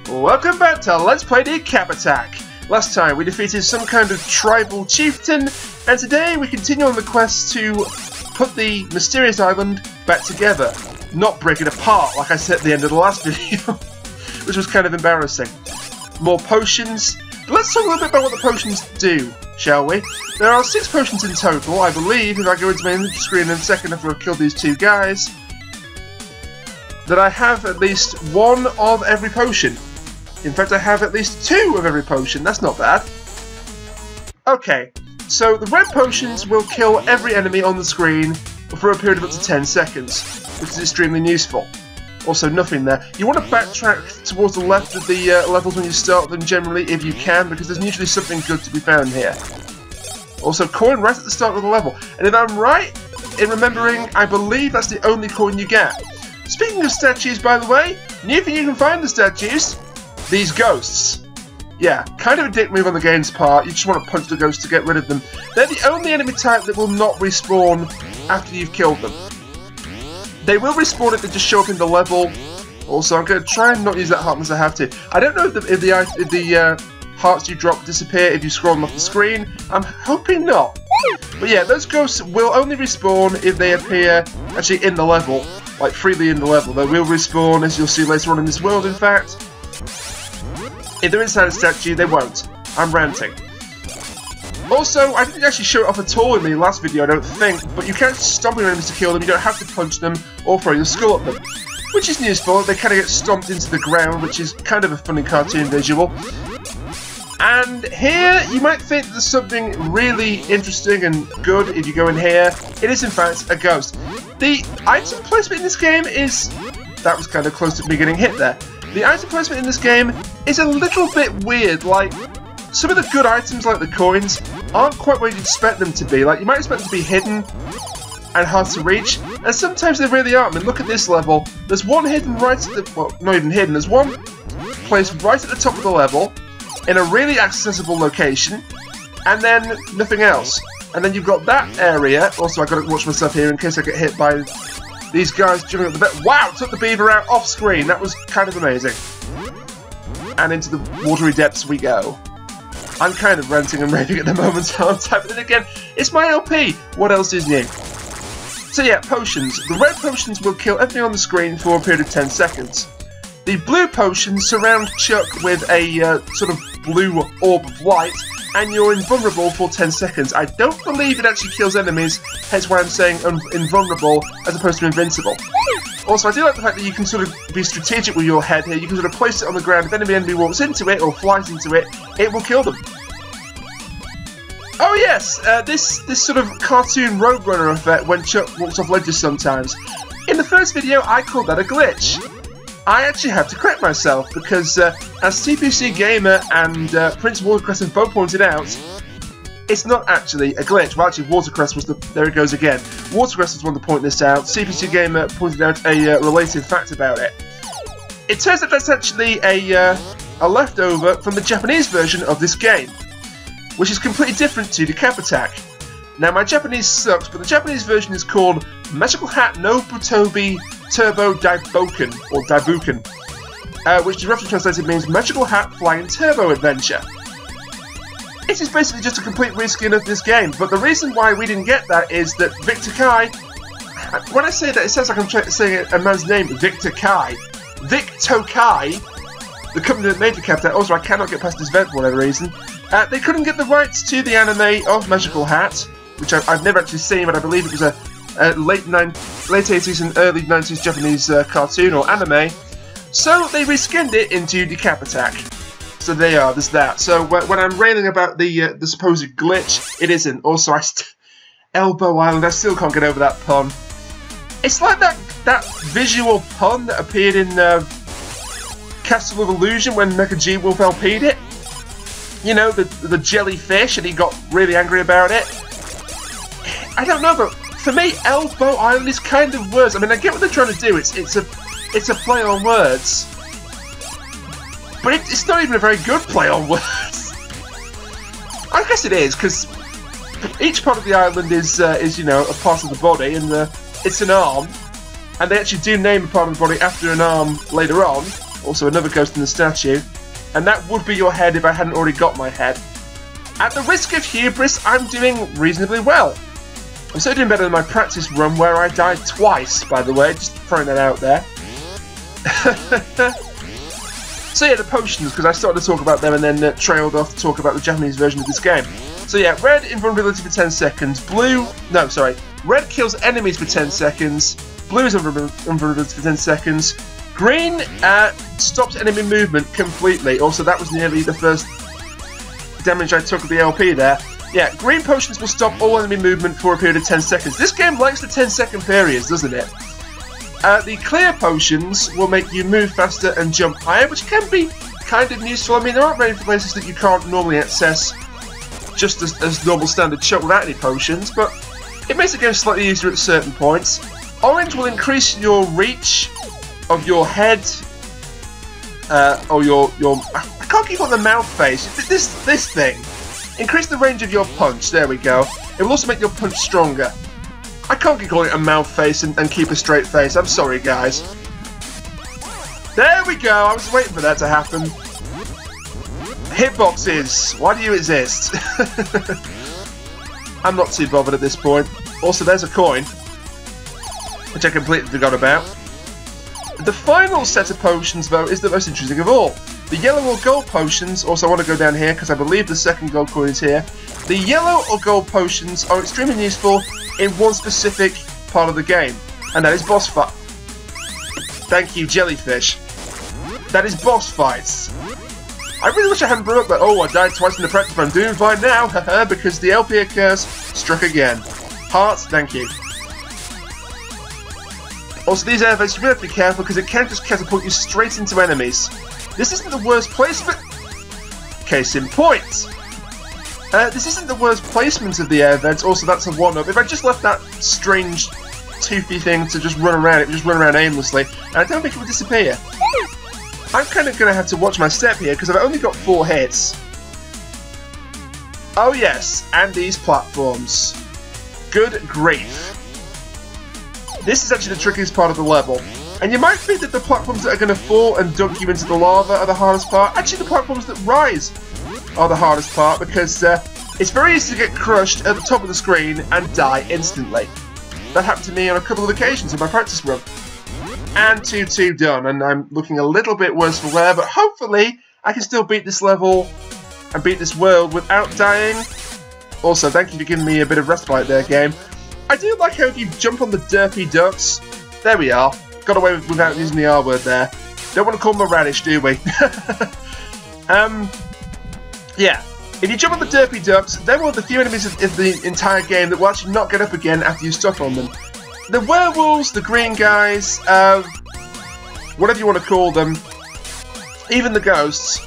Welcome back to Let's Play Decap Attack. Last time we defeated some kind of tribal chieftain, and today we continue on the quest to put the mysterious island back together, not break it apart like I said at the end of the last video, which was kind of embarrassing. More potions, but let's talk a little bit about what the potions do, shall we? There are 6 potions in total, I believe, if I go into my inventory screen in a second after I've killed these 2 guys, that I have at least 1 of every potion. In fact, I have at least 2 of every potion. That's not bad. Okay, so the red potions will kill every enemy on the screen for a period of up to 10 seconds, which is extremely useful. Also, nothing there. You want to backtrack towards the left of the levels when you start them, generally, if you can, because there's usually something good to be found here. Also, coin right at the start of the level. And if I'm right in remembering, I believe that's the only coin you get. Speaking of statues, by the way, new thing you can find the statues. These ghosts. Yeah, kind of a dick move on the game's part. You just want to punch the ghosts to get rid of them. They're the only enemy type that will not respawn after you've killed them. They will respawn if they just show up in the level. Also, I'm going to try and not use that heart unless I have to. I don't know if the hearts you drop disappear if you scroll them off the screen. I'm hoping not. But yeah, those ghosts will only respawn if they appear actually in the level. Like, freely in the level. They will respawn, as you'll see later on in this world, in fact. If they're inside a statue, they won't. I'm ranting. Also, I didn't actually show it off at all in the last video, I don't think, but you can stomp your enemies to kill them, you don't have to punch them or throw your skull at them. Which is useful, they kind of get stomped into the ground, which is kind of a funny cartoon visual. And here, you might think there's something really interesting and good if you go in here. It is in fact a ghost. The item placement in this game is... That was kind of close to me getting hit there. The item placement in this game is a little bit weird, like, some of the good items like the coins aren't quite where you'd expect them to be. Like, you might expect them to be hidden and hard to reach, and sometimes they really aren't. I mean, look at this level. There's one hidden right at the... well, not even hidden. There's one placed right at the top of the level in a really accessible location, and then nothing else. And then you've got that area. Also, I've got to watch myself here in case I get hit by... these guys jumping up the bed. Wow! Took the beaver out off screen. That was kind of amazing. And into the watery depths we go. I'm kind of ranting and raving at the moment, aren't I? But then again, it's my LP. What else is new? So yeah, potions. The red potions will kill everything on the screen for a period of 10 seconds. The blue potions surround Chuck with a sort of blue orb of light, and you're invulnerable for 10 seconds. I don't believe it actually kills enemies, hence why I'm saying invulnerable as opposed to invincible. Also, I do like the fact that you can sort of be strategic with your head here. You can sort of place it on the ground. If any enemy walks into it or flies into it, it will kill them. Oh yes, this sort of cartoon Roadrunner effect when Chuck walks off ledges sometimes. In the first video, I called that a glitch. I actually have to correct myself because, as TPC Gamer and Prince Watercress have both pointed out, it's not actually a glitch. Well, actually, Watercress was the... there it goes again. Watercress was the one to point this out. TPC Gamer pointed out a related fact about it. It turns out that's actually a leftover from the Japanese version of this game, which is completely different to Decap Attack. Now, my Japanese sucks, but the Japanese version is called Magical Hat no Butobi Turbo Daiboken, or Daibuken, which roughly translated means Magical Hat Flying Turbo Adventure. It is basically just a complete reskin of this game, but the reason why we didn't get that is that Victor Kai... when I say that, it sounds like I'm saying a man's name, Victor Kai. Victor Kai, the company that made the Decap Attack, also I cannot get past this event for whatever reason, they couldn't get the rights to the anime of Magical Hat, which I've never actually seen, but I believe it was a late 80s and early 90s Japanese cartoon or anime, so they reskinned it into Decap Attack. So there you are, there's that. So when I'm railing about the supposed glitch, it isn't. Also, Elbow Island, I still can't get over that pun. It's like that visual pun that appeared in Castle of Illusion when Mecha G-Wolf LP'd it. You know, the jellyfish, and he got really angry about it. I don't know, but for me, Elbow Island is kind of worse. I mean, I get what they're trying to do. It's a play on words, but it's not even a very good play on words. I guess it is, because each part of the island is you know, a part of the body, and it's an arm, and they actually do name a part of the body after an arm later on. Also another ghost in the statue. And that would be your head if I hadn't already got my head. At the risk of hubris, I'm doing reasonably well. I'm still doing better than my practice run where I died twice, by the way, just throwing that out there. So yeah, the potions, because I started to talk about them and then trailed off to talk about the Japanese version of this game. So yeah, red, invulnerability for 10 seconds, red kills enemies for 10 seconds, blue is invulnerability for 10 seconds, green stops enemy movement completely. Also, that was nearly the first damage I took of the LP there. Yeah, green potions will stop all enemy movement for a period of 10 seconds. This game likes the 10-second periods, doesn't it? The clear potions will make you move faster and jump higher, which can be kind of useful. I mean, there aren't many places that you can't normally access just as normal standard shot without any potions, but it makes the game slightly easier at certain points. Orange will increase your reach of your head, or your I can't keep on the mouth face. This thing. Increase the range of your punch. There we go. It will also make your punch stronger. I can't keep calling it a mouth face and keep a straight face. I'm sorry, guys. There we go. I was waiting for that to happen. Hitboxes. Why do you exist? I'm not too bothered at this point. Also, there's a coin, which I completely forgot about. The final set of potions, though, is the most interesting of all. The yellow or gold potions, also I want to go down here because I believe the second gold coin is here. The yellow or gold potions are extremely useful in one specific part of the game, and that is boss fight. Thank you, jellyfish. That is boss fights. I really wish I hadn't brought up that, oh, I died twice in the practice, but I'm doing fine now, haha, because the LP curse struck again. Hearts, thank you. Also, these air vents, you really have to be careful because it can just catapult you straight into enemies. This isn't the worst placement. Case in point. This isn't the worst placement of the air vents. Also, that's a one-up. If I just left that strange, toothy thing to just run around, it would just run around aimlessly, and I don't think it would disappear. I'm kind of going to have to watch my step here because I've only got 4 hits. Oh yes, and these platforms. Good grief. This is actually the trickiest part of the level. And you might think that the platforms that are going to fall and dunk you into the lava are the hardest part. Actually, the platforms that rise are the hardest part because it's very easy to get crushed at the top of the screen and die instantly. That happened to me on a couple of occasions in my practice run. And 2-2 done, and I'm looking a little bit worse for wear, but hopefully I can still beat this level and beat this world without dying. Also, thank you for giving me a bit of respite there, game. I do like how if you jump on the derpy ducks, there we are. Got away without using the R word there. Don't want to call them a radish, do we? Yeah. If you jump on the derpy ducks, they're one of the few enemies of the entire game that will actually not get up again after you stop on them. The werewolves, the green guys, whatever you want to call them, even the ghosts,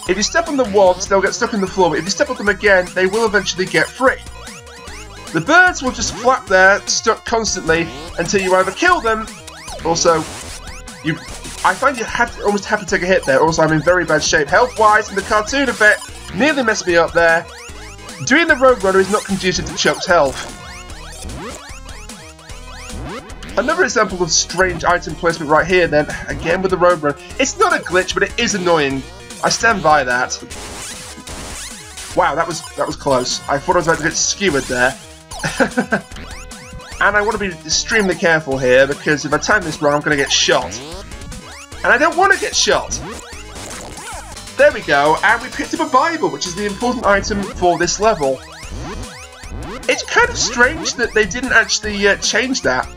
if you step on them once, they'll get stuck in the floor, but if you step on them again, they will eventually get free. The birds will just flap there, stuck constantly, until you either kill them, also, I find you almost have to take a hit there, also I'm in very bad shape health-wise, and the cartoon effect nearly messed me up there. Doing the Roadrunner is not conducive to Chuck's health. Another example of strange item placement right here then, again with the Roadrunner. It's not a glitch, but it is annoying. I stand by that. Wow, that was close. I thought I was about to get skewered there. And I want to be extremely careful here, because if I time this wrong, I'm going to get shot. And I don't want to get shot! There we go, and we picked up a Bible, which is the important item for this level. It's kind of strange that they didn't actually change that.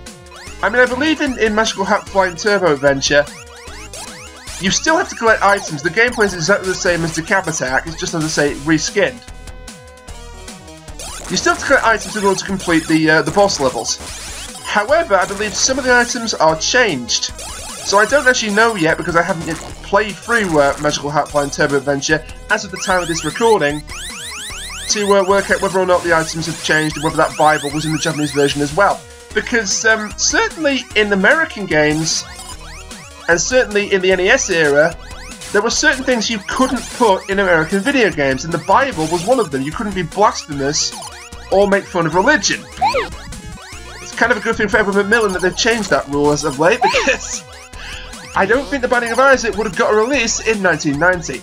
I mean, I believe in Magical Hat Flying Turbo Adventure, you still have to collect items. The gameplay is exactly the same as Decap Attack, it's just, as I say, reskinned. You still have to collect items in order to complete the boss levels. However, I believe some of the items are changed. So I don't actually know yet, because I haven't yet played through Magical Hat Flying Turbo Adventure as of the time of this recording, to work out whether or not the items have changed and whether that Bible was in the Japanese version as well. Because certainly in American games, and certainly in the NES era, there were certain things you couldn't put in American video games, and the Bible was one of them. You couldn't be blasphemous or make fun of religion. It's kind of a good thing for Edward Macmillan that they've changed that rule as of late, because I don't think The Binding of Isaac would have got a release in 1990.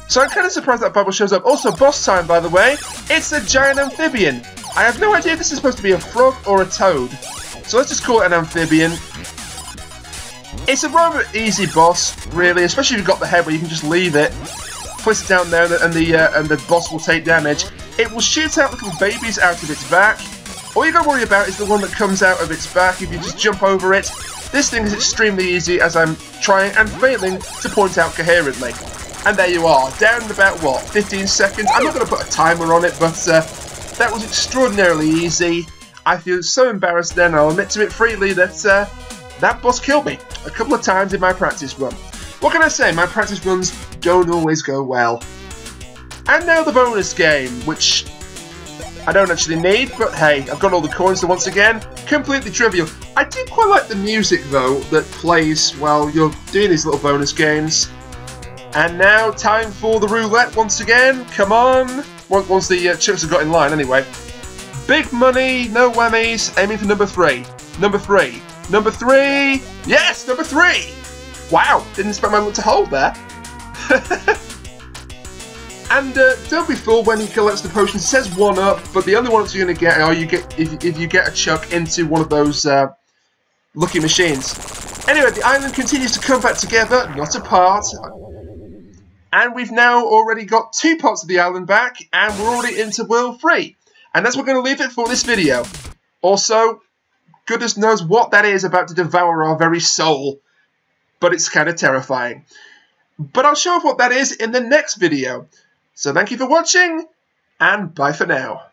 So I'm kind of surprised that bubble shows up. Also, boss time, by the way. It's a giant amphibian. I have no idea if this is supposed to be a frog or a toad. So let's just call it an amphibian. It's a rather easy boss, really, especially if you've got the head where you can just leave it, place it down there, and the boss will take damage. It will shoot out little babies out of its back. All you got to worry about is the one that comes out of its back if you just jump over it. This thing is extremely easy, as I'm trying and failing to point out coherently. And there you are, down in about, what, 15 seconds? I'm not going to put a timer on it, but that was extraordinarily easy. I feel so embarrassed then, I'll admit to it freely, that that boss killed me a couple of times in my practice run. What can I say, my practice runs don't always go well. And now the bonus game, which I don't actually need, but hey, I've got all the coins, so once again, completely trivial. I do quite like the music, though, that plays while you're doing these little bonus games. And now, time for the roulette once again. Come on. Once the chips have got in line, anyway. Big money, no whammies, aiming for number 3. Number 3. Number 3. Yes, number 3. Wow, didn't expect my luck to hold there. And don't be fooled when he collects the potions. It says 1-up, but the only ones you're going to get are if you get a chuck into one of those lucky machines. Anyway, the island continues to come back together, not apart. And we've now already got 2 parts of the island back, and we're already into World 3. And that's what we're going to leave it for this video. Also, goodness knows what that is about to devour our very soul. But it's kind of terrifying. But I'll show off what that is in the next video. So thank you for watching, and bye for now.